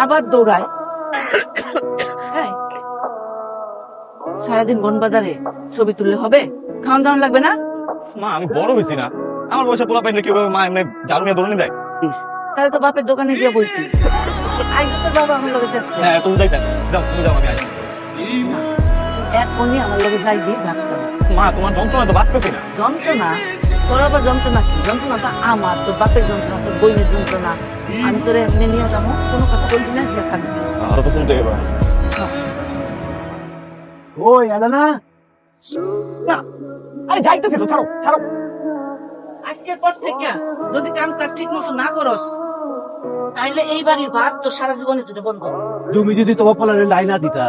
আবার দৌড়ায় সারাদিন বনবাজারে ছবি তুললে হবে? খাওয়ান দাওয়ান লাগবে না? মা আমি বড় হয়েছি না, আমার বয়সে পোলা পাইলে কিভাবে মা এমনি জারু নিয়ে দৌড়ে দেয়? তাহলে তো বাপের দোকানে গিয়ে বলছি তোর বাবা আমার লগে যাচ্ছে। হ্যাঁ তুমি যাই যাও, তুমি যাও, আমি আসি। এখনই আমার লগে যাই দিয়ে ভাবতাম। মা তোমার যন্ত্রণা তো বাঁচতেছি না। যন্ত্রণা? তোর আবার যন্ত্রণা কি? যন্ত্রণা তো আমার, তোর বাপের যন্ত্রণা, তোর বইনের যন্ত্রণা। আমি তোর এমনি নিয়ে যাবো, কোনো কথা বলবি না, দেখাবি আরো তো শুনতে এবার। ওই আলা না, আরে যাইতেছি তো, ছাড়ো ছাড়ো। আজকের পর থেকে যদি কাম কাজ ঠিক মতো না করস তাহলে এই বাড়ির ভাত তো সারা জীবনের জন্য বন্ধ। তুমি যদি তোমার পোলারে লাই না দিতা,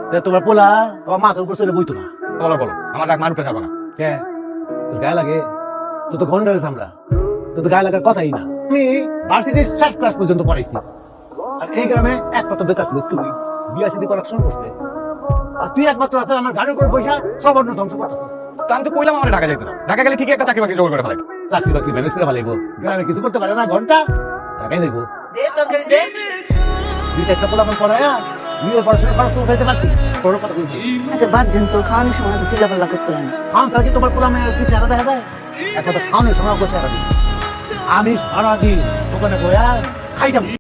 তাহলে তোমার পোলা তোমার মাথার উপর চলে বইতো না। বলো বলো, আমার রাগ মারুকে যাবো না। কে তোর গায়ে লাগে? তোর তো গন্ডারে চামড়া, তোর তো গায়ে লাগার কথাই না। আমি ভার্সিটির শেষ ক্লাস পর্যন্ত পড়াইছি, আর এই গ্রামে একমাত্র বেকার ছিল তুই। বিয়া শাদী করা শুরু করছে, আর তুই একমাত্র আছে আমার গাড়ির উপর পয়সা সব অন্য ধ্বংস করতেছিস। তা আমি তো কইলাম আমার ঢাকা যাইতে না, ঢাকা গেলে ঠিকই একটা চাকরি বাকরি জোগাড় করে ফেলাই। চাকরি বাকরি ম্যানেজ করে ভালো গ্রামে কিছু করতে পারে না, ঘন্টা ঢাকায় দেখবো দুই চারটা পোলাপন পড়ায়া নিজের পড়াশোনা খরচ তো উঠাইতে পারতি। তোর কথা বলছি। আচ্ছা বাদ দিন, তোর খাওয়ানোর সময় তো চিল্লাপাল্লা করতে হয় না। খাওয়ান ছাড়া কি তোমার পোলা মেয়ের কি চেহারা দেখা যায়? এখন তো খাওয়ানোর সময় চেহারা দিই। আমি সারাদিন দোকানে বয়া খাই যাবো।